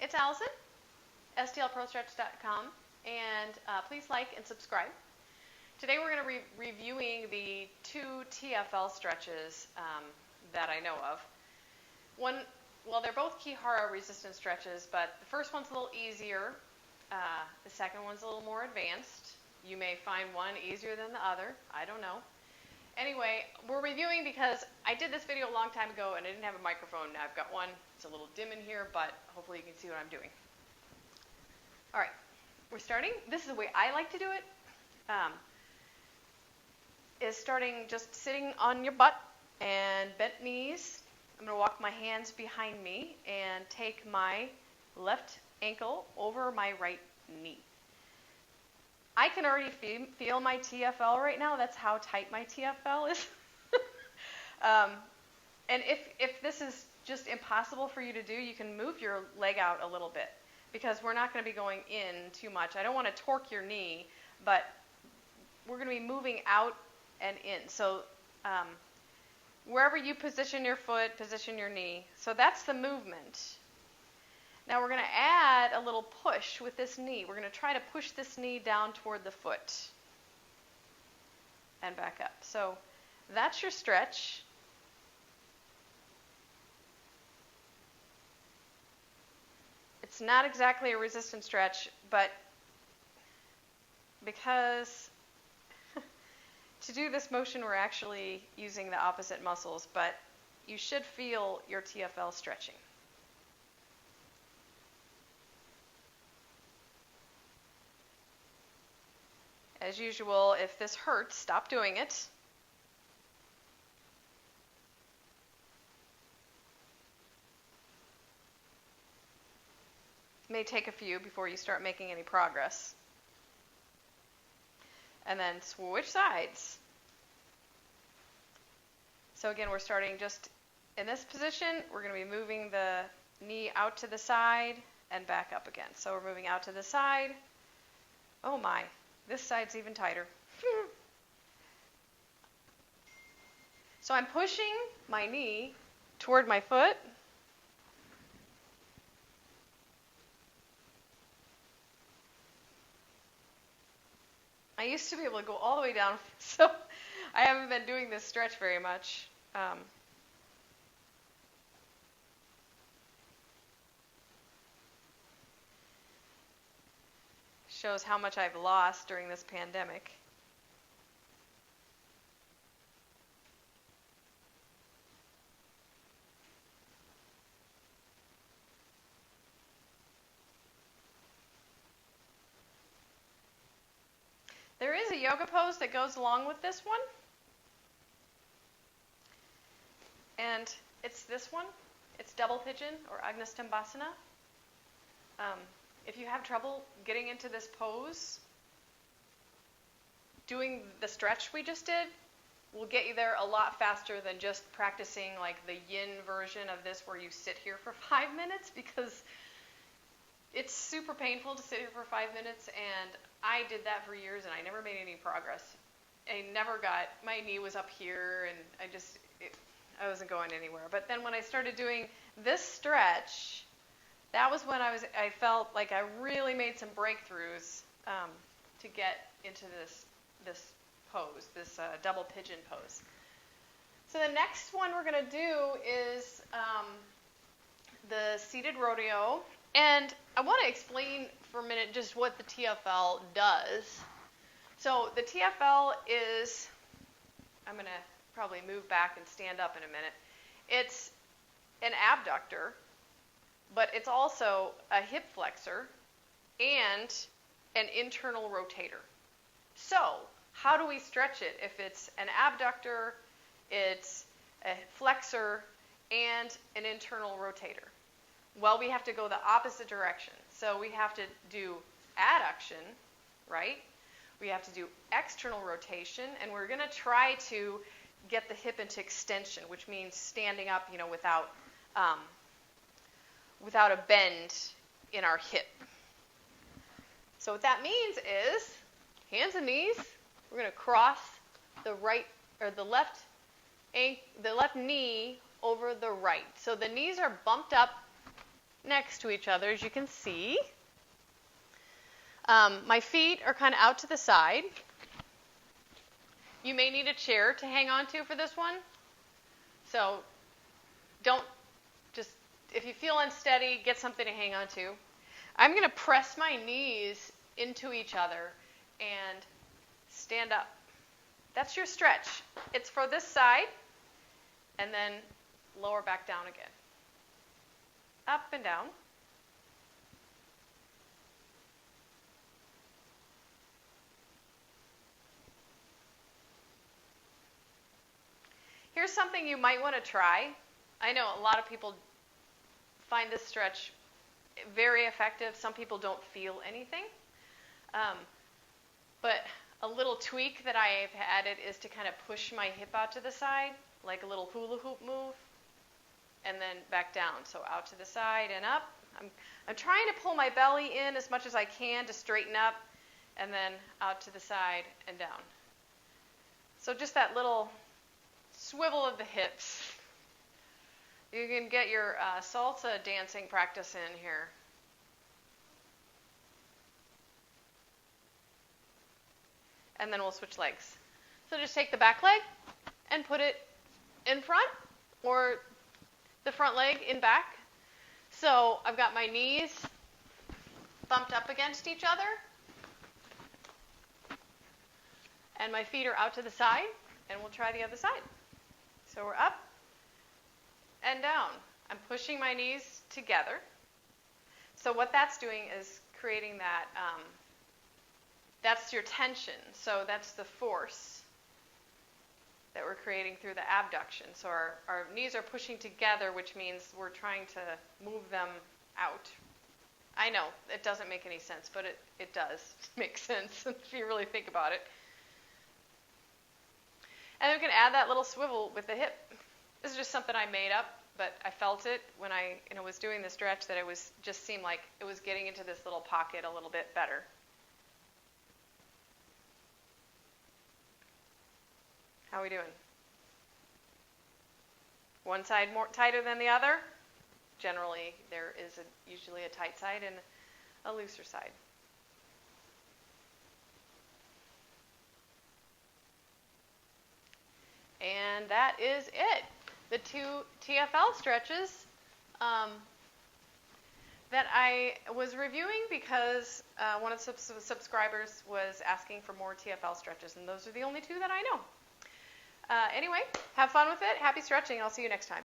It's Allison, stlprostretch.com, and please like and subscribe. Today we're going to be reviewing the two TFL stretches that I know of. Well, they're both ki-hara resistance stretches, but the first one's a little easier. The second one's a little more advanced. You may find one easier than the other. I don't know. Anyway, we're reviewing because I did this video a long time ago and I didn't have a microphone. Now I've got one. It's a little dim in here, but hopefully you can see what I'm doing. All right, we're starting. This is the way I like to do it. Is starting just sitting on your butt and bent knees. I'm going to walk my hands behind me and take my left ankle over my right knee. I can already feel my TFL right now. That's how tight my TFL is. And if this is just impossible for you to do, you can move your leg out a little bit because we're not going to be going in too much. I don't want to torque your knee, but we're going to be moving out and in. So wherever you position your foot, position your knee. So that's the movement. Now we're going to add a little push with this knee. We're going to try to push this knee down toward the foot and back up. So that's your stretch. It's not exactly a resistance stretch, but because to do this motion we're actually using the opposite muscles, but you should feel your TFL stretching. As usual, if this hurts, stop doing it. It may take a few before you start making any progress. And then switch sides. So again, we're starting just in this position. We're going to be moving the knee out to the side and back up again. So we're moving out to the side. Oh my. This side's even tighter. So I'm pushing my knee toward my foot. I used to be able to go all the way down, so I haven't been doing this stretch very much. Shows how much I've lost during this pandemic. There is a yoga pose that goes along with this one. And it's this one. It's double pigeon or Agnisthambasana. If you have trouble getting into this pose, doing the stretch we just did will get you there a lot faster than just practicing like the yin version of this where you sit here for 5 minutes, because it's super painful to sit here for 5 minutes, and I did that for years and I never made any progress. My knee was up here and I wasn't going anywhere. But then when I started doing this stretch, that was when I felt like I really made some breakthroughs to get into this pose, this double pigeon pose. So the next one we're going to do is the seated rodeo. And I want to explain for a minute just what the TFL does. So the TFL is, I'm going to probably move back and stand up in a minute. It's an abductor, but it's also a hip flexor and an internal rotator. So how do we stretch it? If it's an abductor, it's a flexor, and an internal rotator. Well, we have to go the opposite direction. So we have to do adduction, right? We have to do external rotation, and we're going to try to get the hip into extension, which means standing up, without a bend in our hip. So what that means is hands and knees. We're going to cross the left knee over the right. So the knees are bumped up next to each other, as you can see. My feet are kind of out to the side. You may need a chair to hang on to for this one. So if you feel unsteady, get something to hang on to. I'm going to press my knees into each other and stand up. That's your stretch. It's for this side, and then lower back down again. Up and down. Here's something you might want to try. I know a lot of people find this stretch very effective. Some people don't feel anything. But a little tweak that I've added is to kind of push my hip out to the side, like a little hula hoop move, and then back down. So out to the side and up. I'm trying to pull my belly in as much as I can to straighten up, and then out to the side and down. So just that little swivel of the hips. You can get your salsa dancing practice in here. And then we'll switch legs. So just take the back leg and put it in front, or the front leg in back. So I've got my knees bumped up against each other, and my feet are out to the side, and we'll try the other side. So we're up and down. I'm pushing my knees together. So what that's doing is creating that, that's your tension. So that's the force that we're creating through the abduction. So our knees are pushing together, which means we're trying to move them out. I know, it doesn't make any sense, but it does make sense if you really think about it. And then we can add that little swivel with the hip. This is just something I made up, but I felt it when I was doing the stretch that it was just seemed like it was getting into this little pocket a little bit better. How are we doing? One side more tighter than the other? Generally, there is usually a tight side and a looser side. And that is it. The two TFL stretches that I was reviewing because one of the subscribers was asking for more TFL stretches, and those are the only two that I know. Anyway, have fun with it. Happy stretching. I'll see you next time.